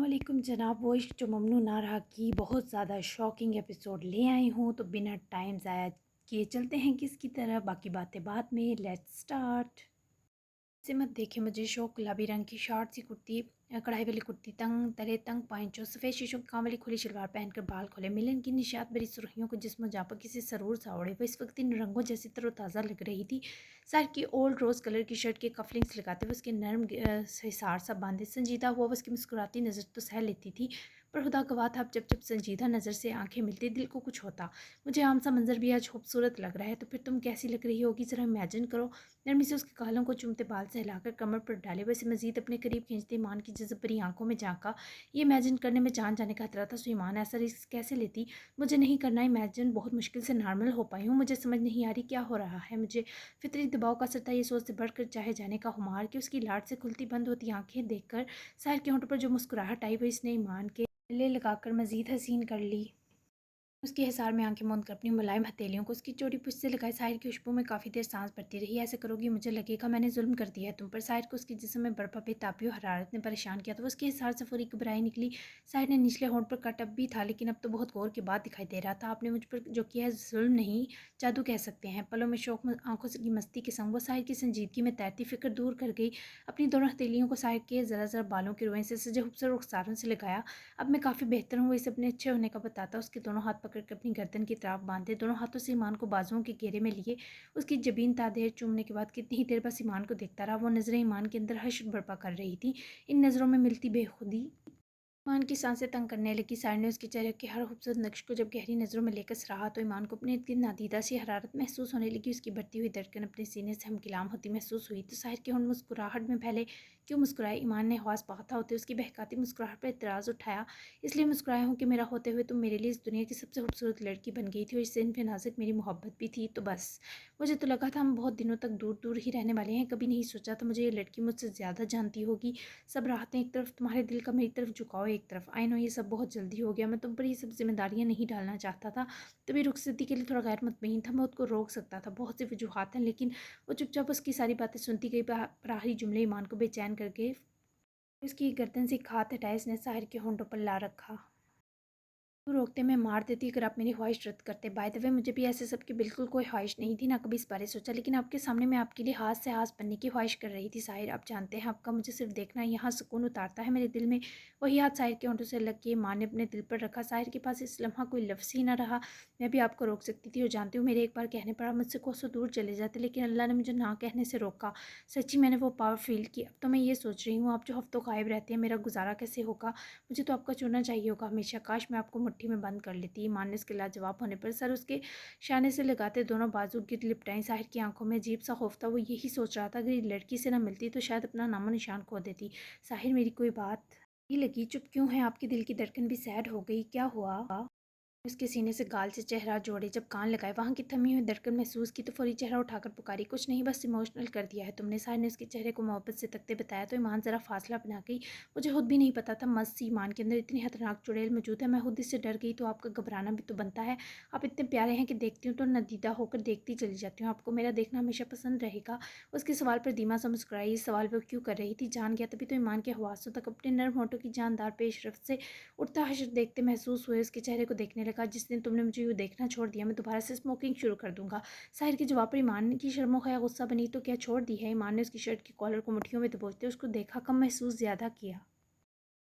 अस्सलामुअलैकुम जनाब। वो इश्क जो ममनू ना रहा की बहुत ज़्यादा शॉकिंग एपिसोड ले आई हूँ, तो बिना टाइम ज़ाया किए चलते हैं कि इसकी तरह बाकी बातें बाद में। Let's start. से मत देखिए, मुझे शो गुलाबी रंग की शॉर्ट सी कुर्ती, कढ़ाई वाली कुर्ती, तंग तले तंग पाइंचो, सफ़ेद शीशों की काम वाली खुली शलवार पहनकर बाल खोले, मिलन की निशात भरी सुर्खियों को जिस्म जहाँ पर किसी सरूर सा ओढ़े, वो इस वक्त इन रंगों जैसी तरोताज़ा लग रही थी। सर की ओल्ड रोज़ कलर की शर्ट के कफलिंग्स लगाते हुए उसके नरम हिसार सा बांधे संजीदा हुआ उसकी मुस्कुराती नज़र तो सह लेती थी, पर खुदा गवाह था अब जब जब संजीदा नज़र से आंखें मिलती दिल को कुछ होता। मुझे आम सा मंजर भी आज खूबसूरत लग रहा है, तो फिर तुम कैसी लग रही होगी, ज़रा इमेजिन करो। नरमी से उसके गालों को चूमते बाल सहलाकर कमर पर डाले, वैसे मजीद अपने करीब खींचते ईमान की जज़ब भरी आंखों में झांका। ये इमेजिन करने में जान जाने का खतरा था, सो ईमान ऐसा रिस्क कैसे लेती। मुझे नहीं करना इमेजिन, बहुत मुश्किल से नॉर्मल हो पाई हूँ। मुझे समझ नहीं आ रही क्या हो रहा है। मुझे फितरी दबाव का असर था, ये सोच से बढ़कर चाहे जाने का खुमार कि उसकी लाड से खुलती बंद होती आंखें देखकर साहिर के होंठ पर जो मुस्कुराहट आई वो इसने ईमान के गले लगाकर मजीद हसीन कर ली। उसके हिसार में आंखें मूंद कर अपनी मुलायम हथेलियों को उसकी चोटी पुछ से लगाए साहिर की खुशबू में काफ़ी देर सांस भरती रही। ऐसे करोगी मुझे लगेगा मैंने जुल्म कर दिया है तुम पर। साहिर को उसके जिस्म में बर्फा बेताबी और हरारत ने परेशान किया, तो उसके हिसार से फौरी घबराई निकली। साहिर ने निचले होंठ पर कट अब भी था, लेकिन अब तो बहुत गौर के बाद दिखाई दे रहा था। आपने मुझ पर जो किया है जुल्म नहीं, जादू कह सकते हैं। पलों में शौक आंखों की मस्ती के संग वो साहिर की संजीदगी में तैरती फिक्र दूर कर गई। अपनी दोनों हथेलियों को साहिर के ज़रा ज़रा बालों की रुएं से सजे खूबसूरत रुखसारों से लगाया। अब मैं काफ़ी बेहतर हूँ, इसे अपने अच्छे होने का बताता उसके दोनों हाथ पकड़ कर अपनी गर्दन की तरफ बांधे, दोनों हाथों से ईमान को बाजुओं के घेरे में लिए उसकी जबीन तादेर चूमने के बाद कितनी ही देर बस ईमान को देखता रहा। वो नज़रें ईमान के अंदर हर्ष बर्पा कर रही थी। इन नज़रों में मिलती बेखुदी ईमान की सांसें तंग करने लगी। सार ने उसके चेहरे के हर खूबसूरत नक्श को जब गहरी नज़रों में लेकर सराहा, तो ईमान को अपने इर्द गिर्द नादीदा सी हरारत महसूस होने लगी। उसकी बढ़ती हुई धड़कन अपने सीने से हमगिलाम होती महसूस हुई, तो साहिर के होंठ मुस्कुराहट में फैले। क्यों मुस्कुराए? ईमान ने हवास पाता होते उसकी बहकाती मुस्कुराहट पर एतराज़ उठाया। इसलिए मुस्कुराया हूँ कि मेरा होते हुए तुम मेरे लिए इस दुनिया की सबसे खूबसूरत लड़की बन गई थी, और इससे इन पे नाजुक मेरी मोहब्बत भी थी। तो बस मुझे तो लगा था हम बहुत दिनों तक दूर दूर ही रहने वाले हैं। कभी नहीं सोचा था मुझे ये लड़की मुझसे ज़्यादा जानती होगी। सब राहतें एक तरफ, तुम्हारे दिल का मेरी तरफ झुकाव एक तरफ। आई नो ये सब बहुत जल्दी हो गया, मैं तुम पर ये सब जिम्मेदारियां नहीं डालना चाहता था। तभी रुखसती के लिए थोड़ा गैर मुतमईन था, मैं उसको रोक सकता था, बहुत सी वजूहत हैं, लेकिन वो चुपचाप उसकी सारी बातें सुनती गई। पर आखिरी जुमले ईमान को बेचैन करके उसकी गर्दन से एक हाथ हटाए इसने साहिर के होंठों पर ला रखा। तू रोकते मैं मार देती अगर आप मेरी ख्वाहिश रद्द करते। बाय द वे मुझे भी ऐसे सब की बिल्कुल कोई ख्वाहिश नहीं थी, ना कभी इस बारे सोचा, लेकिन आपके सामने मैं आपके लिए हाथ से हाथ बनने की ख्वाहिश कर रही थी। साहिर आप जानते हैं आपका मुझे सिर्फ देखना यहाँ सुकून उतारता है मेरे दिल में। वही हाथ साहिर के होंठों से लग के माँ ने अपने दिल पर रखा। साहिर के पास इस लम्हा कोई लफ्ज़ ही ना रहा। मैं भी आपको रोक सकती थी और जानती हूँ मेरे एक बार कहने पर आप मुझसे कोसों दूर चले जाते, लेकिन अल्लाह ने मुझे ना कहने से रोका। सच्ची मैंने वो पावर फील की। अब तो मैं ये सोच रही हूँ आप जो हफ्तों गायब रहते हैं मेरा गुजारा कैसे होगा। मुझे तो आपका चुनना चाहिए होगा हमेशा। काश मैं आपको मुट्ठी में बंद कर लेती। ईमान ने उसके लाजवाब होने पर सर उसके शाने से लगाते दोनों बाजू गिर लिपटाई। साहिर की आंखों में अजीब सा खौफ था। वो यही सोच रहा था अगर ये लड़की से ना मिलती तो शायद अपना नामो निशान खो देती। साहिर मेरी कोई बात नहीं लगी, चुप क्यों है? आपके दिल की धड़कन भी सैड हो गई, क्या हुआ? उसके सीने से गाल से चेहरा जोड़े, जब कान लगाए वहाँ की थमी हुई धड़कन महसूस की, तो फौरी चेहरा उठाकर पुकारी, कुछ नहीं बस इमोशनल कर दिया है तुमने। साहिर ने उसके चेहरे को मोहब्बत से तकते बताया, तो ईमान ज़रा फासला बना गई। मुझे खुद भी नहीं पता था मस्त सी ईमान के अंदर इतनी खतरनाक चुड़ैल मौजूद है। मैं खुद इससे डर गई, तो आपका घबराना भी तो बनता है। आप इतने प्यारे हैं कि देखती हूँ तो नदीदा होकर देखती चली जाती हूँ। आपको मेरा देखना हमेशा पसंद रहेगा। उसके सवाल पर धीमा सा मुस्कुराई। इस सवाल वो क्यों कर रही थी जान गया, तभी तो ईमान के हवासों तक अपने नर्म होठों की जानदार पेशरफ से उड़ता हशर देखते महसूस हुए। उसके चेहरे को देखने लगा, जिस दिन तुमने मुझे यूँ देखना छोड़ दिया मैं दोबारा से स्मोकिंग शुरू कर दूंगा। साहिर के जवाब पर ईमान की शर्मो खया गुस्सा बनी, तो क्या छोड़ दी है? ईमान ने उसकी शर्ट की कॉलर को मुट्ठियों में दबोचते उसको देखा, कम महसूस ज़्यादा किया।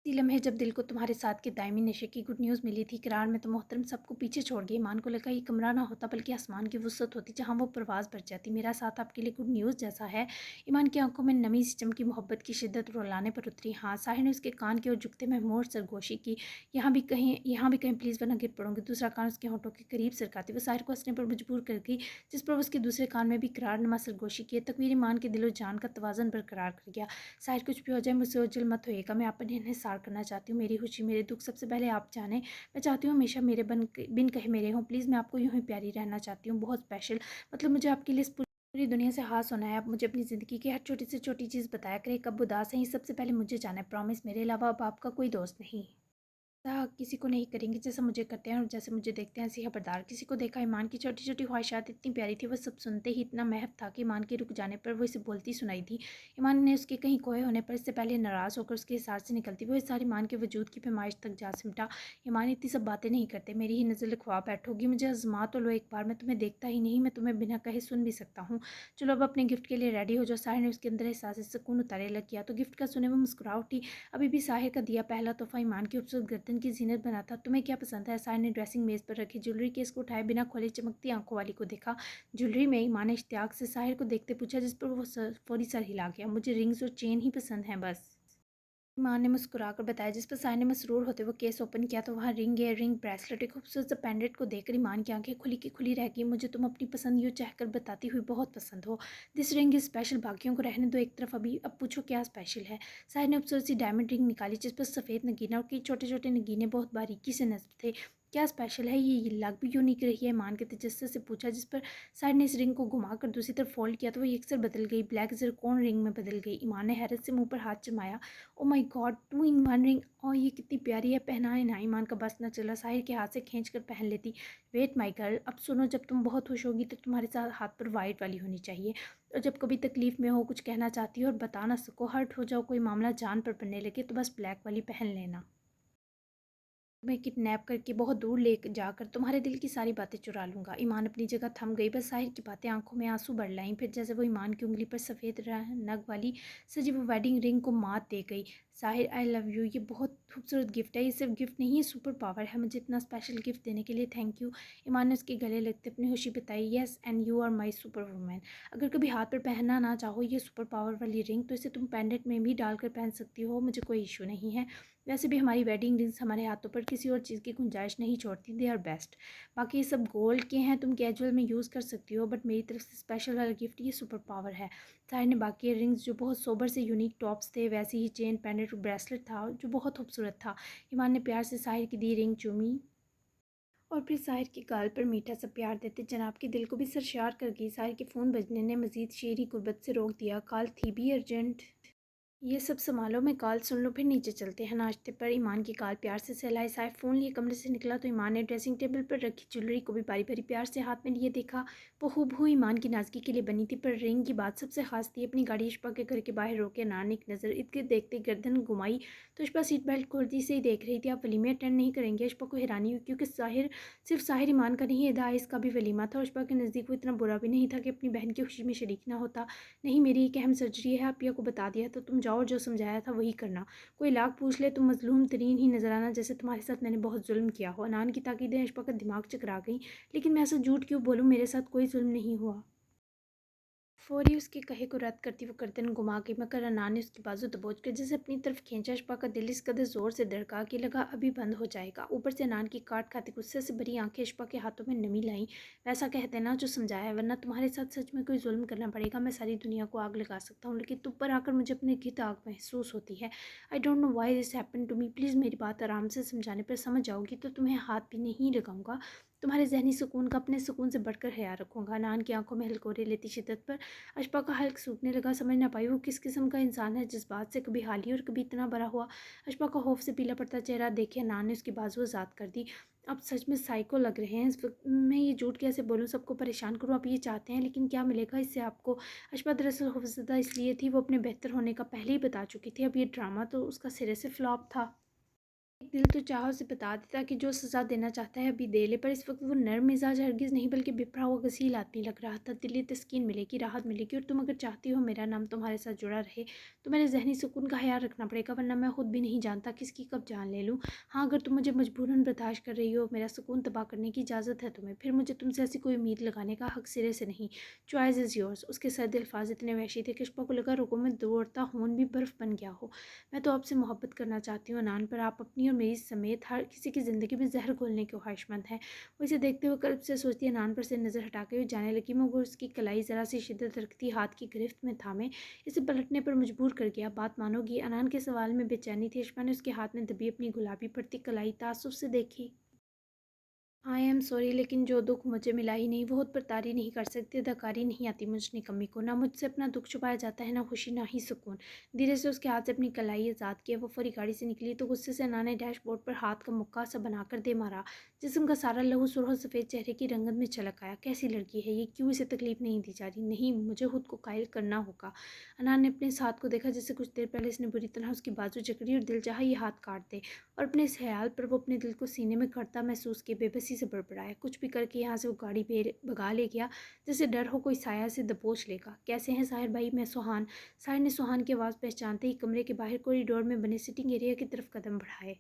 इसी लम्हे जब दिल को तुम्हारे साथ के दायमी नशे की गुड न्यूज़ मिली थी करार में, तो मोहतरम सबको पीछे छोड़ गई। ईमान को लगा ये कमरा ना होता बल्कि आसमान की वुसअत होती जहाँ वो परवाज़ भर जाती। मेरा साथ आपके लिए गुड न्यूज़ जैसा है। ईमान की आंखों में नमी सी चमकी, मोहब्बत की शिद्दत रुलाने पर उतरी। हाँ, साहिर ने उसके कान की ओर झुकते महमूर सरगोशी की। यहाँ भी कहीं प्लीज़ वरना गिर पड़ूंगी। दूसरा कान उसके होंठों के करीब सरकाती वो साहिर को हंसने पर मजबूर कर गई, जिस पर उसके दूसरे कान में भी करार नमा सरगोशी की। तकवीर ईमान के दिलो जान का तवाज़न बरकरार कर गया। साहिर कुछ भी हो जाए मुझसे ओझल मत होइएगा, मैं अपने इन्हिसार करना चाहती हूँ। मेरी खुशी मेरे दुख सबसे पहले आप जानें। मैं चाहती हूँ हमेशा मेरे बिन कहे मेरे हों। प्लीज़ मैं आपको यूँ ही प्यारी रहना चाहती हूँ, बहुत स्पेशल। मतलब मुझे आपके लिए इस पूरी दुनिया से हाथ होना है। आप मुझे अपनी ज़िंदगी की हर छोटी से छोटी चीज़ बताया करें, कब उदास हैं ये सबसे पहले मुझे जाना है। प्रॉमिस, मेरे अलावा अब आपका कोई दोस्त नहीं। ऐसा किसी को नहीं करेंगे जैसा मुझे करते हैं और जैसे मुझे देखते हैं ऐसे खबरदार। किसी को देखा ईमान की छोटी छोटी ख्वाहिशात इतनी प्यारी थी, वो सब सुनते ही इतना महक था कि ईमान के रुक जाने पर वो इसे बोलती सुनाई थी। ईमान ने उसके कहीं खोए होने पर इससे पहले नाराज़ होकर उसके हिसार से निकलती, वो इस सारी ईमान के वजूद की पैमाइश तक जा सिमटा। ईमान इतनी सब बातें नहीं करते, मेरी ही नज़र लिखवा बैठोगी, मुझे आजमा तो लो एक बार, मैं तुम्हें देखता ही नहीं, मैं तुम्हें बिना कहे सुन भी सकता हूँ। चलो अब अपने गिफ्ट के लिए रेडी हो जाओ। साहिर ने उसके अंदर एहसास सुकून उतारे लग किया तो गिफ्ट का सुने वो मुस्कुरा उठी। अभी भी साहिर का दिया पहला तोहफा ईमान की खूबसूरत गर्दन की जीनत बना था। तुम्हें क्या पसंद है? साहिर ने ड्रेसिंग मेज पर रखी ज्वेलरी केस को उठाए बिना खोले चमकती आंखों वाली को देखा। ज्वेलरी में ईमान ने इश्तियाक से साहिर को देखते पूछा, जिस पर वो फौरी सर हिला गया। मुझे रिंग्स और चेन ही पसंद है बस, माँ ने मुस्कुराकर बताया। जिस पर साय ने मसरूर होते वो केस ओपन किया तो वहाँ रिंग, इयर रिंग, ब्रेसलेट, एक खूबसूरत सा पेंडेंट को देखकर ईमान की आंखें खुली की खुली रह गई। मुझे तुम अपनी पसंद यूँ चहकर बताती हुई बहुत पसंद हो। दिस रिंग इज स्पेशल, बाकियों को रहने दो एक तरफ, अभी अब पूछो क्या स्पेशल है। साय ने खूबसूरत सी डायमंड रिंग निकाली जिस पर सफ़ेद नगीना और कई छोटे छोटे नगीने बहुत बारीकी से नजर थे। क्या स्पेशल है ये लग भी यूनिक रही है, ईमान के तजस्सुस से पूछा। जिस पर साइड ने इस रिंग को घुमाकर दूसरी तरफ फोल्ड किया तो वो यकसर बदल गई, ब्लैक ज़रकोन रिंग में बदल गई। ईमान ने हैरत से मुंह पर हाथ जमाया। Oh my God, two in one ring, और ये कितनी प्यारी है, पहनाए ना। ईमान का बस न चला, साहिर के हाथ से खींच कर पहन लेती। वेट माय गर्ल, अब सुनो, जब तुम बहुत खुश होगी तो तुम्हारे साथ हाथ पर वाइट वाली होनी चाहिए, और जब कभी तकलीफ में हो, कुछ कहना चाहती हो और बता ना सको, हर्ट हो जाओ, कोई मामला जान पर पड़ने लगे तो बस ब्लैक वाली पहन लेना। तुम्हें किडनैप करके बहुत दूर ले जाकर तुम्हारे दिल की सारी बातें चुरा लूँगा। ईमान अपनी जगह थम गई, बस साहिर की बातें आंखों में आंसू भर लाईं। फिर जैसे वो ईमान की उंगली पर सफ़ेद नग वाली सजी वो वेडिंग रिंग को मात दे गई। साहिर, आई लव यू, ये बहुत खूबसूरत गिफ्ट है, ये सिर्फ गिफ्ट नहीं है, सुपर पावर है। मुझे इतना स्पेशल गिफ्ट देने के लिए थैंक यू। ईमान ने उसके गले लगते अपनी खुशी बताई। Yes, and you are my super woman. अगर कभी हाथ पर पहनना ना चाहो ये सुपर पावर वाली रिंग तो इसे तुम पेंडेंट में भी डालकर पहन सकती हो, मुझे कोई इशू नहीं है। वैसे भी हमारी वेडिंग रिंग्स हमारे हाथों पर किसी और चीज़ की गुंजाइश नहीं छोड़ती, दे आर बेस्ट। बाकी ये सब गोल्ड के हैं, तुम कैजुअल में यूज़ कर सकती हो, बट मेरी तरफ से स्पेशल वाला गिफ्ट ये सुपर पावर है। साहिर ने बाकी रिंग्स जो बहुत सोबर से यूनिक टॉप्स थे, वैसे ही चेन, पेंडेंट और ब्रेसलेट था जो बहुत खूबसूरत था। ईमान ने प्यार से साहिर की दी रिंग चूमी और फिर साहिर के गाल पर मीठा सा प्यार देते जनाब के दिल को भी सरशार कर गई। साहिर के फ़ोन बजने ने मज़ीद शेरी गुर्बत से रोक दिया। कॉल थी भी अर्जेंट। ये सब संभालो, मैं कॉल सुन लो, फिर नीचे चलते हैं नाश्ते पर। ईमान की कॉल प्यार से सहलाई। साहिब फ़ोन लिए कमरे से निकला तो ईमान ने ड्रेसिंग टेबल पर रखी ज्वेलरी को भी बारी बारी प्यार से हाथ में लिए देखा। वो हूबहू ईमान की नाज़गी के लिए बनी थी, पर रिंग की बात सबसे खास थी। अपनी गाड़ी इश्पा के घर के बाहर रोके नान एक नज़र इर्द गिर्द देखते गर्दन घुमाई तो इश्पा सीट बेल्ट खुर्दी से ही देख रही थी। आप वलीमे अटेंड नहीं करेंगे? इश्पा को हैरानी हुई क्योंकि साहिर सिर्फ साहिर ईमान का नहीं था, इसका भी वलीमा था। इश्पा के नज़दीक वो इतना बुरा भी नहीं था कि अपनी बहन की खुशी में शरीक ना होता। नहीं, मेरी एक अहम सर्जरी है, अपिया को बता दिया तो तुम जाओ, जो समझाया था वही करना। कोई लाख पूछ ले तुम मजलूम तरीन ही नजर आना, जैसे तुम्हारे साथ मैंने बहुत जुल्म किया हो। अनान की ताकीदें अशफा का दिमाग चकरा गई। लेकिन मैं ऐसा झूठ क्यों बोलूँ, मेरे साथ कोई जुल्म नहीं हुआ। फौरी उसके कहे को रद्द करती वो गर्दन घुमा गई, मगर अनान ने उसकी बाजू दबोच कर जैसे अपनी तरफ खींचा। अशफा का दिल इस कदर जोर से धड़का कि लगा अभी बंद हो जाएगा। ऊपर से अनान की काट खाती गुस्से से भरी आंखें अशफा के हाथों में नमी लाई। वैसा कह देना जो समझाया, वरना तुम्हारे साथ सच में कोई जुल्म करना पड़ेगा। मैं सारी दुनिया को आग लगा सकता हूँ, लेकिन तुम पर आकर मुझे अपने घित आग महसूस होती है। I don't know why this happen to me. Please मेरी बात आराम से समझाने पर समझ जाओगी तो तुम्हें हाथ भी नहीं लगाऊंगा। तुम्हारे जहनी सुकून का अपने सुकून से बढ़कर ख्याल रखूंगा। अनान की आंखों में हलकोरे लेती शिद्दत पर अशफा का हल्क सूखने लगा। समझ ना पाई वो किस किस्म का इंसान है, जिस बात से कभी हाली और कभी इतना बड़ा हुआ। अशफा का खौफ से पीला पड़ता चेहरा देखे अनान ने उसकी बाजू आज़ाद कर दी। अब सच में साइको लग रहे हैं इस वक्त, मैं ये झूठ कैसे बोलूँ, सबको परेशान करूँ, आप ये चाहते हैं, लेकिन क्या मिलेगा इससे आपको? अशफा दरअसल खौफजदा इसलिए थी, वो अपने बेहतर होने का पहले ही बता चुकी थी। अब ये ड्रामा तो उसका सिरे से फ्लॉप था। एक दिल तो चाह उसे बता देता कि जो सज़ा देना चाहता है अभी दे ले, पर इस वक्त वो नर्म मिजाज हरगिज़ नहीं बल्कि बिफरा हुआ गसील आदमी लग रहा था। दिली तस्कीन मिलेगी, राहत मिलेगी, और तुम अगर चाहती हो मेरा नाम तुम्हारे साथ जुड़ा रहे तो मेरे जहनी सुकून का ख्याल रखना पड़ेगा, वरना मैं खुद भी नहीं जानता किसकी कब जान ले लूँ। हाँ, अगर तुम मुझे मजबूरन बर्दाश्त कर रही हो, मेरा सुकून तबाह करने की इजाज़त है तुम्हें, फिर मुझे तुमसे ऐसी कोई उम्मीद लगाने का हक सिरे से नहीं। Choice is yours. उसके सर्द अल्फाज इतने वहशी थे कि अशफा को लगा रुकों में दौड़ता खून भी बर्फ़ बन गया हो। मैं तो आपसे मोहब्बत करना चाहती हूँ अनान, पर आप अपनी और मेरी समेत हर किसी की ज़िंदगी में जहर घोलने के ख्वाहिशमंद हैं। वो इसे देखते हुए कल्ब से सोचती अनान पर से नज़र हटा के जाने लगी, मगर उसकी कलाई ज़रा सी शिद्दत रखती हाथ की गिरफ्त में थामे इसे पलटने पर मजबूर कर गया। बात मानोगी? अनान के सवाल में बेचैनी थी। अशफा ने उसके हाथ में दबी अपनी गुलाबी पड़ती कलाई तासुफ से देखी। आई एम सॉरी, लेकिन जो दुःख मुझे मिला ही नहीं, वो पर तारी नहीं कर सकती, अदाकारी नहीं आती मुझ निकम्मी को। ना मुझसे अपना दुःख छुपाया जाता है, ना खुशी, ना ही सुकून। धीरे से उसके हाथ से अपनी कलाई आज़ाद किया। वो फौरी गाड़ी से निकली तो गुस्से से ना ने डैशबोर्ड पर हाथ का मुक्का सा बनाकर दे मारा। जिस्म का सारा लहू सुरह सफ़ेद चेहरे की रंगत में छलक आया। कैसी लड़की है ये, क्यों इसे तकलीफ नहीं दी जा रही? नहीं, मुझे खुद को कायल करना होगा। अनान ने अपने इस हाथ को देखा जिससे कुछ देर पहले इसने बुरी तरह उसकी बाजू जकड़ी और दिल चाहा ये हाथ काट दे। और अपने इस ख्याल पर वो अपने दिल को सीने में करता महसूस किए बेबसी से बड़बड़ाया। कुछ भी करके यहाँ से वो गाड़ी भगा ले गया, जैसे डर हो कोई साया से दबोच लेगा। कैसे हैं साहिर भाई? मैं सुहान। साहिर ने सुहान की आवाज़ पहचानते ही कमरे के बाहर कॉरिडोर में बने सिटिंग एरिया की तरफ कदम बढ़ाए।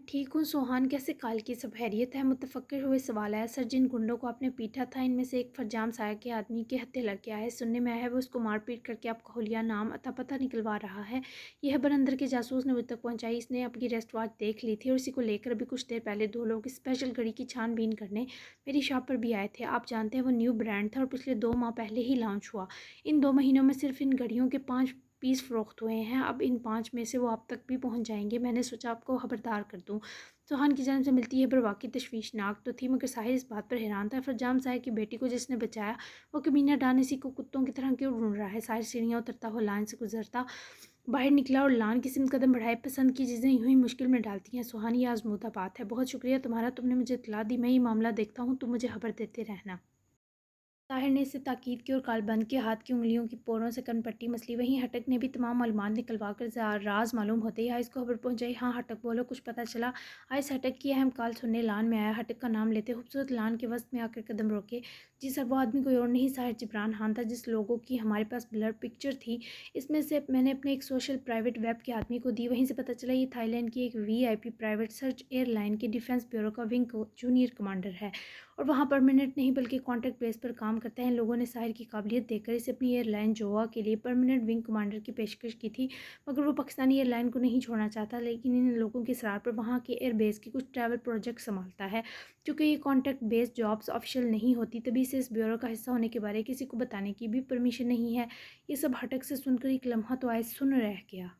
ठीक हूँ सुहान, कैसे काल की सब खैरियत है? मुतफक्किर हुए सवाल आया। सर, जिन गुंडों को आपने पीटा था इनमें से एक फरजाम साया के आदमी के हत्या लग गया है। सुनने में आया है वो उसको मारपीट करके आपका हुलिया नाम अता पता निकलवा रहा है। यह खबर अंदर के जासूस ने मुझ तक पहुँचाई। इसने आपकी रेस्ट वॉच देख ली थी और इसी को लेकर अभी कुछ देर पहले 2 लोग स्पेशल घड़ी की छानबीन करने मेरी शॉप पर भी आए थे। आप जानते हैं वो न्यू ब्रांड था और पिछले 2 माह पहले ही लॉन्च हुआ। इन 2 महीनों में सिर्फ इन घड़ियों के 5 पीस फ़रोख्त हुए हैं। अब इन 5 में से वो आप तक भी पहुँच जाएंगे। मैंने सोचा आपको खबरदार कर दूँ। सुहान की जन्म से मिलती है पर वाकई तशवीशनाक तो थी, मगर साहिर इस बात पर हैरान था। फरजाम साहिर की बेटी को जिसने बचाया वो कमीना डान इसी को कुत्तों की तरह क्यों ढूंढ रहा है? साहिर सीढ़ियाँ उतरता हुआ लान से गुजरता बाहर निकला और लान की सिमत कदम बढ़ाए। पसंद की चीज़ें यूं ही मुश्किल में डालती हैं सुहान, ये आजमूदा बात है। बहुत शुक्रिया तुम्हारा, तुमने मुझे इतला दी। मैं ये मामला देखता हूँ, तुम मुझे खबर देते रहना। ताहिर ने इससे ताकीद की और कालबंद के हाथ की उंगलियों की पोरों से कनपट्टी मसली। वहीं हटक ने भी तमाम मालूमात निकलवा कर राज मालूम होते ही आइस को खबर पहुंचाई। हाँ हटक, बोलो, कुछ पता चला? आइस हटक की अहम कॉल सुनने लान में आया। हटक का नाम लेते खूबसूरत लान के वस्त में आकर कदम रोके। जी सर, वो आदमी कोई और नहीं साहिर जिब्रान खान था जिस लोगों की हमारे पास ब्लर पिक्चर थी। इसमें से मैंने अपने एक सोशल प्राइवेट वेब के आदमी को दी। वहीं से पता चला ये थाईलैंड की एक VIP प्राइवेट सर्च एयरलाइन के डिफेंस ब्यूरो का विंग जूनियर कमांडर है और वहाँ परमानेंट नहीं बल्कि कॉन्ट्रैक्ट बेस पर काम करते हैं। लोगों ने साहिर की काबिलियत देखकर इसे अपनी एयरलाइन जोआ के लिए परमानेंट विंग कमांडर की पेशकश की थी, मगर वो पाकिस्तानी एयरलाइन को नहीं छोड़ना चाहता। लेकिन इन लोगों के इसरार पर वहाँ के एयरबेस की कुछ ट्रैवल प्रोजेक्ट संभालता है। क्योंकि ये कॉन्ट्रैक्ट बेस्ड जॉब्स ऑफिशियल नहीं होती, तभी इसे इस ब्यूरो का हिस्सा होने के बारे किसी को बताने की भी परमिशन नहीं है। ये सब हटक से सुनकर एक लम्हा तो आए सुन रह गया।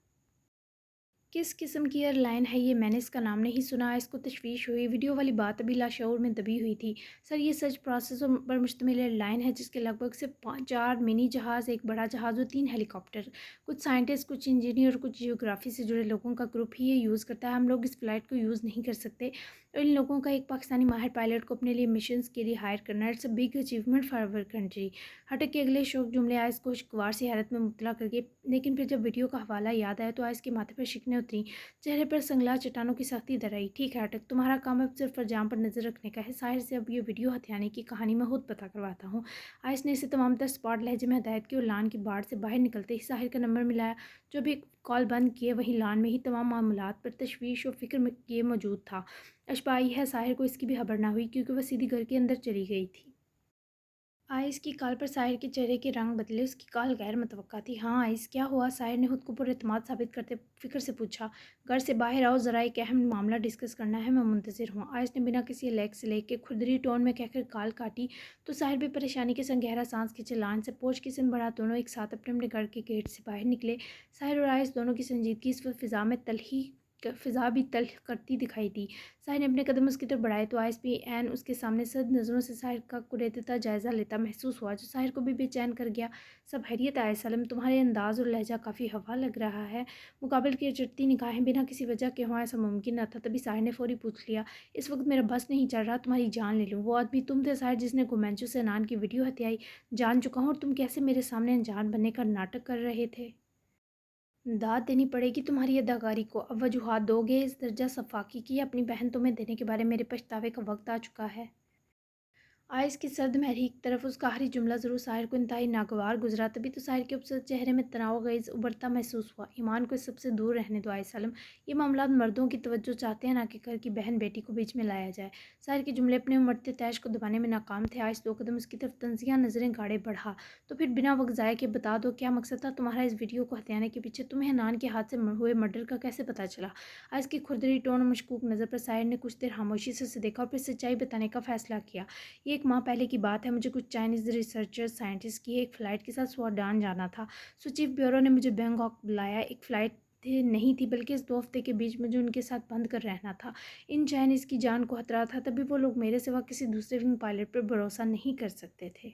किस किस्म की एयरलाइन है ये? मैंने इसका नाम नहीं सुना। इसको तशवीश हुई। वीडियो वाली बात अभी लाशऊर में दबी हुई थी। सर, ये सर्च प्रोसेसर पर मुश्तमिल एयरलाइन है जिसके लगभग से 4 मिनी जहाज़, एक बड़ा जहाज़ और 3 हेलीकॉप्टर, कुछ साइंटिस्ट, कुछ इंजीनियर और कुछ जियोग्राफी से जुड़े लोगों का ग्रुप ही ये यूज़ करता है। हम लोग इस फ्लाइट को यूज़ नहीं कर सकते और इन लोगों का एक पाकिस्तानी माहिर पायलट को अपने लिए मिशंस के लिए हायर करना, it's a big achievement for our country. हटक के अगले शोक जुमले आयस को खुशगवार सी हैरत में मुब्तला करके, लेकिन फिर जब वीडियो का हवाला याद आया तो आयस के माथे पर शिकने उतरी, चेहरे पर संगला चट्टानों की सख्ती दर आई। ठीक है अटक, तुम्हारा काम अब सिर्फ फरजाम पर नज़र रखने का है। साहिर से अब ये वीडियो हथियाने की कहानी मैं खुद पता करवाता हूँ। आयस ने इसे तमाम तर स्पॉट लहजे में हदायत की और लान की बाढ़ से बाहर निकलते ही साहिर का नंबर मिलाया। जो भी कॉल बंद किए वहीं लान में ही तमाम मामलात पर तशवीश और फिक्र में किए मौजूद था। अशबाई है साहिर को इसकी भी खबर ना हुई क्योंकि वह सीधी घर के अंदर चली गई थी। आइस की कॉल पर साहिर के चेहरे के रंग बदले। उसकी कॉल गैर मुतवक्का थी। हाँ आइस, क्या हुआ? साहिर ने खुद को पुरएतमाद साबित करते फिक्र से पूछा। घर से बाहर आओ, ज़रा एक अहम मामला डिस्कस करना है, मैं मुंतज़िर हूँ। आइस ने बिना किसी लेग से लेके खुदरी टोन में कहकर कॉल काटी तो साहिर भी परेशानी के संग गहरा सांस खींचे। लान से पोछ के सिन बढ़ा दोनों एक साथ अपने अपने घर के गेट से बाहर निकले। साहिर और आइस दोनों की संजीदगी इस वक्त फ़िज़ा भी तल्ख करती दिखाई दी। साहिर ने अपने कदम उसकी तरफ बढ़ाए तो आइस भी एन उसके सामने सद नज़रों से साहिर का कुरेदता जायज़ा लेता महसूस हुआ, जो साहिर को भी बेचैन कर गया। सब खैरियत आए सलम? तुम्हारे अंदाज़ और लहजा काफ़ी हवा लग रहा है। मुकाबल की चटती निगाहें बिना किसी वजह के हों ऐसा मुमकिन न था। तभी साहिर ने फौरी पूछ लिया, इस वक्त मेरा बस नहीं चल रहा, तुम्हारी जान ले लूँ। वो आदमी तुम थे साहिर जिसने गोमेंचो से अनान की वीडियो हत्याई? जान चुका हूँ। और तुम कैसे मेरे सामने अनजान बनने का नाटक कर रहे थे? दाद देनी पड़ेगी तुम्हारी अदाकारी को। अब वजूहात दोगे इस दर्जा सफाकी की? अपनी बहन तुम्हें देने के बारे मेरे पछतावे का वक्त आ चुका है। आइस की सर्द महरीक तरफ उसका आखिरी जुमला ज़रूर साहिर को इंतहाई नागवार गुजरा। तभी तो साहिर के उपसद चेहरे में तनाव गैज़ उभरता महसूस हुआ। ईमान को इस सबसे दूर रहने दो आइस सलम। ये मामला मर्दों की तवज्जो चाहते हैं, ना कि घर की बहन बेटी को बीच में लाया जाए। साहिर के जुमले अपने उमड़ते तैश को दबाने में नाकाम थे। आइस 2 कदम उसकी तरफ तंजिया नज़रें गाड़े बढ़ा। तो फिर बिना वक्त ज़ाय के बता दो, क्या मकसद था तुम्हारा इस वीडियो को हथियाने के पीछे? तुम्हें हनान के हाथ से हुए मर्डर का कैसे पता चला? आइस की खुरदरी टोन और मशकूक नज़र पर साहिर ने कुछ देर खामोशी से उसे देखा और फिर सच्चाई बताने का फैसला किया। ये 1 माह पहले की बात है। मुझे कुछ चाइनीज़ रिसर्चर्स साइंटिस्ट की एक फ़्लाइट के साथ सूडान जाना था। सो चीफ ब्यूरो ने मुझे बैंकॉक बुलाया। एक फ़्लाइट हफ्ते नहीं थी, बल्कि इस 2 हफ्ते के बीच मुझे उनके साथ बंद कर रहना था। इन चाइनीज़ की जान को खतरा था, तभी वो लोग मेरे सिवा किसी दूसरे विंग पायलट पर भरोसा नहीं कर सकते थे।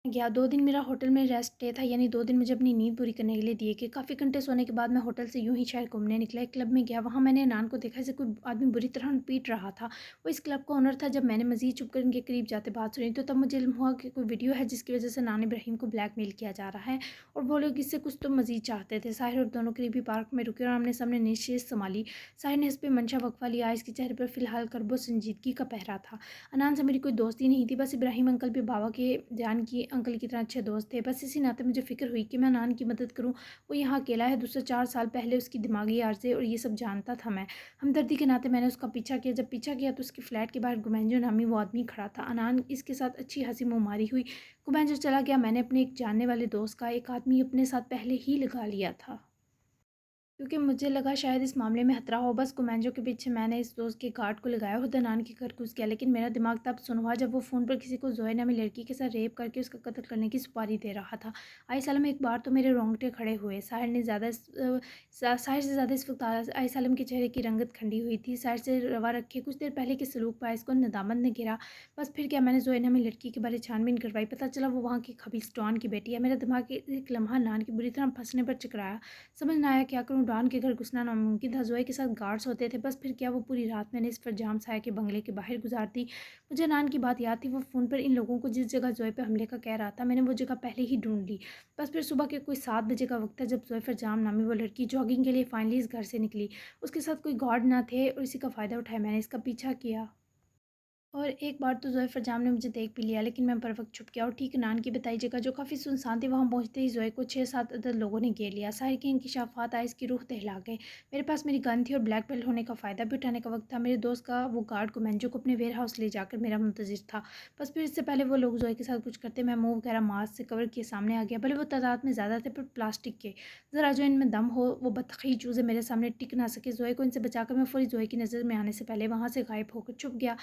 गया 2 दिन मेरा होटल में रेस्ट डे था, यानी 2 दिन मुझे अपनी नींद पूरी करने के लिए दिए गए। काफ़ी घंटे सोने के बाद मैं होटल से यूं ही शहर घूमने निकला। एक क्लब में गया, वहाँ मैंने अनान को देखा, जैसे कोई आदमी बुरी तरह पीट रहा था। वो इस क्लब का ओनर था। जब मैंने मज़ीद छुप कर इनके करीब जाते बात सुनी, तो तब मुझे इल्म हुआ कि कोई वीडियो है जिसकी वजह से नान इब्राहिम को ब्लैकमेल किया जा रहा है, और वो लोग इससे कुछ तो मज़ीद चाहते थे। साहिर और दोनों करीबी पार्क में रुके और आमने सामने नशिस्त संभाली। साहिर ने इस पर मंशा वक्फा लिया। इसके चेहरे पर फ़िलहाल करबो संजीदगी का पहरा था। अनान से मेरी कोई दोस्ती नहीं थी, बस इब्राहिम अंकल भी बाबा के जान की अंकल की तरह अच्छे दोस्त थे। बस इसी नाते मुझे फ़िक्र हुई कि मैं अनान की मदद करूं। वो यहाँ अकेला है, दूसरे 4 साल पहले उसकी दिमागी आर्ज़े, और ये सब जानता था मैं। हमदर्दी के नाते मैंने उसका पीछा किया। जब पीछा किया तो उसके फ्लैट के बाहर गुमेंजो नामी वो आदमी खड़ा था। अनान इसके साथ अच्छी हंसी मुमारी हुई। गुमेंजो चला गया। मैंने अपने एक जानने वाले दोस्त का एक आदमी अपने साथ पहले ही लगा लिया था, क्योंकि मुझे लगा शायद इस मामले में खतरा हो। बस गुमेंजो के पीछे मैंने इस दोस्त के गार्ड को लगाया और दनान के घर घुस गया। लेकिन मेरा दिमाग तब सुन हुआ जब वो फ़ोन पर किसी को जोया नामी लड़की के साथ रेप करके उसका कत्ल करने की सुपारी दे रहा था। आई सालम एक बार तो मेरे रोंगटे खड़े हुए। साहिर से ज़्यादा इस वक्त आई सालम के चेहरे की रंगत खंडी हुई थी। साहिर से रवा रखे कुछ देर पहले के सलूक पर इसको नदामत ने गिरा। बस फिर क्या, मैंने जोया नामी लड़की के बारे छानबीन करवाई। पता चला वो वहाँ की खबीस डॉन की बेटी है। मेरा दिमाग एक लम्हा नान की बुरी तरह फंसने पर चकराया। समझ ना आया क्या करूं। डॉन के घर घुसना नामुमकिन था। जोए के साथ गार्ड्स होते थे। बस फिर क्या, वो पूरी रात मैंने इस पर जाम साया के बंगले के बाहर गुजार दी। मुझे नान की बात याद थी। वो फ़ोन पर इन लोगों को जिस जगह जोए पे हमले का कह रहा था, मैंने वो जगह पहले ही ढूंढ ली। बस फिर सुबह के कोई 7 बजे का वक्त था जब जोए फरजाम नामी वो लड़की जॉगिंग के लिए फाइनली इस घर से निकली। उसके साथ कोई गार्ड ना थे, और इसी का फ़ायदा उठाया मैंने इसका पीछा किया। और एक बार तो ज़ोए फरजाम ने मुझे देख भी लिया, लेकिन मैं बर वक्त छुप गया और ठीक नान की बताई जगह जो काफ़ी सुनसान थी, वहाँ पहुँचते ही ज़ोए को 6-7 अदद लोगों ने घेर लिया। साहिर के इंकिशाफात आइस की रूह दहला गए। मेरे पास मेरी गन थी और ब्लैक बेल्ट होने का फ़ायदा भी उठाने का वक्त था। मेरे दोस्त का वो गार्ड को मैंजो को अपने वेयर हाउस ले जाकर मेरा मुंतज़िर था। बस फिर इससे पहले वो लोग ज़ोए के साथ कुछ करते, मैं मुँह वगैरह मास्क से कवर किए सामने आ गया। भले वो तादाद में ज़्यादा थे, पर प्लास्टिक के ज़रा जो इनमें दम हो, वो बदतखी चूज़े मेरे सामने टिक ना सके। ज़ोए को इनसे बचाकर मैं फौरी ज़ोए की नज़र में आने से पहले वहाँ से गायब होकर छुप गया।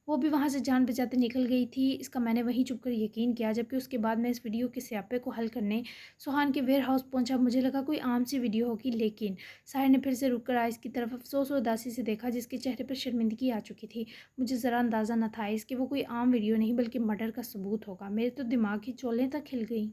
वो भी वहाँ से जान बचाते निकल गई थी, इसका मैंने वहीं छुप कर यकीन किया। जबकि उसके बाद मैं इस वीडियो के स्यापे को हल करने सुहान के वेयर हाउस पहुँचा। मुझे लगा कोई आम सी वीडियो होगी, लेकिन साहिर ने फिर से रुक कर आइस की तरफ अफसोस और उदासी से देखा, जिसके चेहरे पर शर्मिंदगी आ चुकी थी। मुझे ज़रा अंदाज़ा न था इसके वो कोई आम वीडियो नहीं, बल्कि मर्डर का सबूत होगा। मेरे तो दिमाग की चोलें तक हिल गई।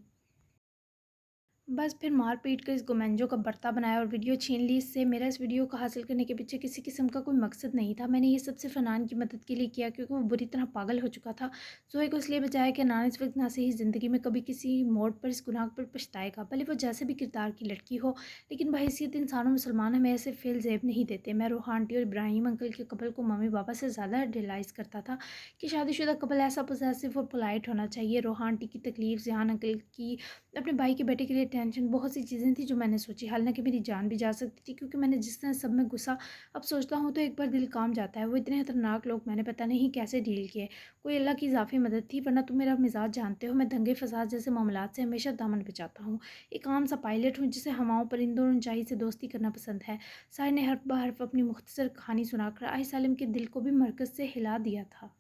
बस फिर मार पीट कर इस गोमेंजो का बर्ता बनाया और वीडियो छीन ली इससे। मेरा इस वीडियो को हासिल करने के पीछे किसी किस्म का कोई मकसद नहीं था। मैंने ये सब सिर्फ अनान की मदद के लिए किया, क्योंकि वो बुरी तरह पागल हो चुका था। जोए को इसलिए बचाया कि अनान इस वक्त ना से ही ज़िंदगी में कभी किसी मोड़ पर इस गुनाह पर पछताएगा, भले वो जैसे भी किरदार की लड़की हो। लेकिन बहैसियत इंसानों मुसलमान हमें ऐसे फेल जेब नहीं देते। मैं रूहा आंटी और इब्राहिम अंकल के कपल को मम्मी पापा से ज़्यादा रियलाइज़ करता था कि शादीशुदा कपल ऐसा पोजेसिव और पोलाइट होना चाहिए। रूहा आंटी की तकलीफ, जहान अंकल की अपने भाई के बेटे के लिए टेंशन, बहुत सी चीज़ें थी जो मैंने सोची। हालांकि मेरी जान भी जा सकती थी, क्योंकि मैंने जिस तरह सब में घुसा, अब सोचता हूँ तो एक बार दिल काम जाता है। वो इतने खतरनाक लोग मैंने पता नहीं कैसे डील किए। कोई अल्लाह की इजाफी मदद थी, वरना तुम मेरा मिजाज जानते हो, मैं दंगे फसाद जैसे मामलात से हमेशा दामन बचाता हूँ। एक आम सा पायलट हूँ जिसे हवाओं परिंदों और ऊंचाई से दोस्ती करना पसंद है। साहिर ने हर्फ ब हर्फ अपनी मुख्तसर कहानी सुनाकर आई सालिम के दिल को भी मरकज़ से हिला दिया था।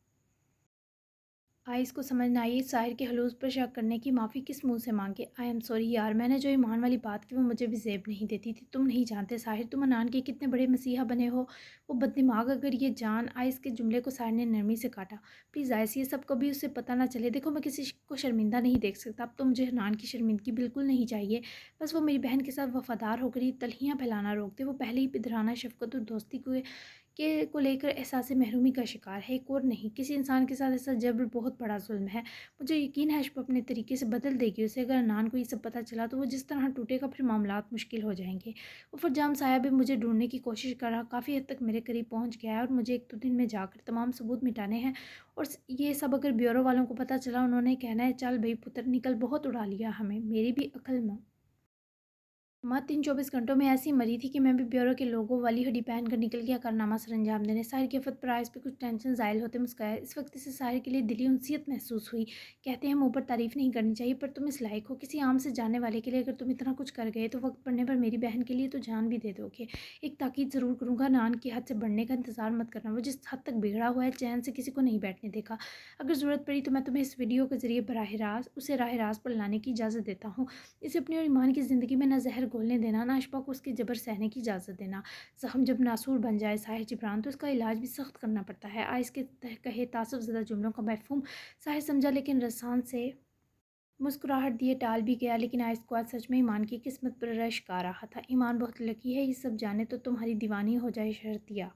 आइस को समझ ना आई साहिर के हलूस पर शक करने की। माफ़ी किस मुंह से मांगे। आई एम सॉरी यार, मैंने जो ईमान वाली बात की वो मुझे भी जेब नहीं देती थी। तुम नहीं जानते साहिर, तुम अनान के कितने बड़े मसीहा बने हो। वो बददिमाग अगर ये जान। आइस के जुमले को साहिर ने नरमी से काटा। प्लीज़ आइस, ये सब कभी उससे पता ना चले। देखो, मैं किसी को शर्मिंदा नहीं देख सकता। अब तो मुझे अनान की शर्मिंदगी बिल्कुल नहीं चाहिए। बस वो मेरी बहन के साथ वफादार होकर ही तलहियाँ फैलाना रोक दे। वो पहले ही पिधराना शफकत और दोस्ती को लेकर एहसास महरूमी का शिकार है, एक और नहीं। किसी इंसान के साथ ऐसा जबर बहुत बड़ा जुल्म है। मुझे यकीन है शुभ अपने तरीके से बदल देगी उसे। अगर अनान को ये सब पता चला तो वो जिस तरह टूटेगा, फिर मामलात मुश्किल हो जाएंगे। वो फरजाम साया भी मुझे ढूंढने की कोशिश कर रहा, काफ़ी हद तक मेरे करीब पहुंच गया है, और मुझे 1-2 दिन में जाकर तमाम सबूत मिटाने हैं। और ये सब अगर ब्यूरो वालों को पता चला, उन्होंने कहना है चल भाई पुत्र निकल, बहुत उड़ा लिया हमें। मेरी भी अकल में माँ 3-24 घंटों में ऐसी मरी थी कि मैं भी ब्यूरो के लोगों वाली हुडी पहन कर निकल गया कारनामा सर अंजाम देने। साहिर की आफत पर आइस पे कुछ टेंशन ज़ाहिल होते मुस्काया। इस वक्त इसे साहिर के लिए दिली उनसीयत महसूस हुई। कहते हैं मुँह पर तारीफ़ नहीं करनी चाहिए, पर तुम इस लायक हो। किसी आम से जानने वाले के लिए अगर तुम इतना कुछ कर गए, तो वक्त पड़ने पर मेरी बहन के लिए तो जान भी दे दोगे। एक ताकीद ज़रूर करूँगा, नान की हद से बढ़ने का इंतज़ार मत करना। वो जिस हद तक बिगड़ा हुआ है, चैन से किसी को नहीं बैठने देगा। अगर ज़रूरत पड़ी तो मैं तुम्हें इस वीडियो के ज़रिए बराह रास्त उसे राह रास्त पर लाने की इजाज़त देता हूँ। इसे अपनी और ईमान की ज़िंदगी में न जहर घोलने देना, नाशपा को उसके जबर सहने की इजाज़त देना। ज़ख्म जब नासूर बन जाए साहिर जिब्रान तो इसका इलाज भी सख्त करना पड़ता है। आइस के कहे तासुफ ज़दा जुमलों का मफ़हूम साहिर समझा, लेकिन रसान से मुस्कुराहट दिए टाल भी गया। लेकिन आइस को आज सच में ईमान की किस्मत पर रश्क आ रहा था। ईमान बहुत लकी है, ये सब जाने तो तुम्हारी दीवानी हो जाए शर्तिया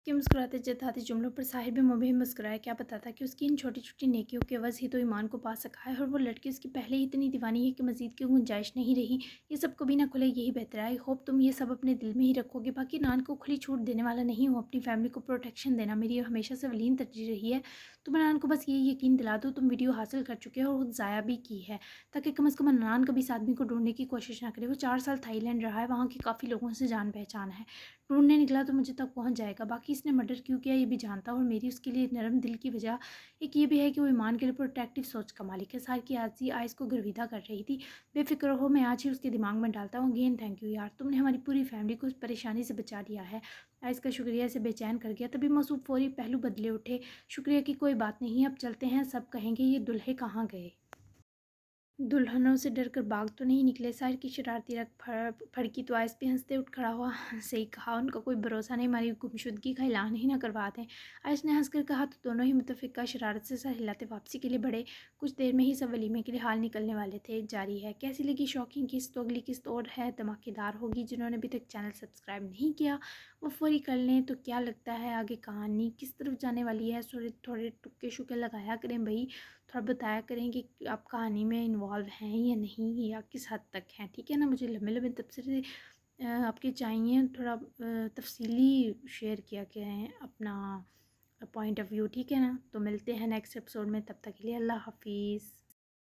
कि मुस्कुराते जताते जुमलों पर साहिर भी मुबहिम मुस्कुराया। क्या पता था कि उसकी इन छोटी छोटी नेकियों के वजह ही तो ईमान को पा सका है, और वो लड़की उसकी पहले ही इतनी दीवानी है कि मज़ीद की गुंजाइश नहीं रही। ये सब कभी ना खुले, यही बेहतर है। आई होप तुम ये सब अपने दिल में ही रखोगे। बाकी नान को खुली छूट देने वाला नहीं हूँ, अपनी फैमिली को प्रोटेक्शन देना मेरी हमेशा से वलीन तरजीह रही है। तुम नान को बस ये यकीन दिला दो तुम वीडियो हासिल कर चुके हो और खुद ज़ाया भी की है, ताकि कम अज़ कम नान कभी इस आदमी को ढूंढने की कोशिश ना करे। वो 4 साल थाईलैंड रहा है, वहाँ के काफ़ी लोगों से जान पहचान है, ढूंढने निकला तो मुझे तक पहुंच जाएगा। बाकी इसने मर्डर क्यों किया ये भी जानता हूँ, और मेरी उसके लिए नरम दिल की वजह एक ये भी है कि वो ईमान के लिए प्रोटेक्टिव सोच का मालिक है। सार की आजी आइस को गर्विदा कर रही थी। बेफिक्र हो, मैं आज ही उसके दिमाग में डालता हूँ। अगेन थैंक यू यार, तुमने हमारी पूरी फैमिली को इस परेशानी से बचा लिया है। आइस का शुक्रिया से बेचैन कर गया। तभी मसूब फौरी पहलू बदले उठे। शुक्रिया की कोई बात नहीं, अब चलते हैं, सब कहेंगे ये दुल्हे कहाँ गए। दुल्हनों से डर कर भाग तो नहीं निकले। साहिर की शरारती रख फड़की तो आइस पे हंसते उठ खड़ा हुआ। सही कहा, उनका कोई भरोसा नहीं, हमारी गुमशुदगी का ऐलान ही ना करवाते। आइस ने हंसकर कहा तो दोनों ही मुतफिका शरारत से सर हिलाते वापसी के लिए बढ़े। कुछ देर में ही सब वलीमे के लिए हाल निकलने वाले थे। जारी है, कैसी लगी शॉकिंग किस्त तो अगली किस्त और है, धमाकेदार होगी। जिन्होंने अभी तक चैनल सब्सक्राइब नहीं किया वो फौरी कर लें। तो क्या लगता है आगे कहानी किस तरफ जाने वाली है? थोड़े थोड़े टुक्के शुक्के लगाया करें भाई, थोड़ा बताया करें कि आप कहानी में इन्वॉल्व हैं या नहीं, या किस हद तक हैं, ठीक है ना। मुझे लंबे लंबे तबसरे आपके चाहिए, थोड़ा तफसीली शेयर किया करें अपना पॉइंट ऑफ व्यू, ठीक है ना। तो मिलते हैं नेक्स्ट एपिसोड में, तब तक के लिए अल्लाह हाफिज़।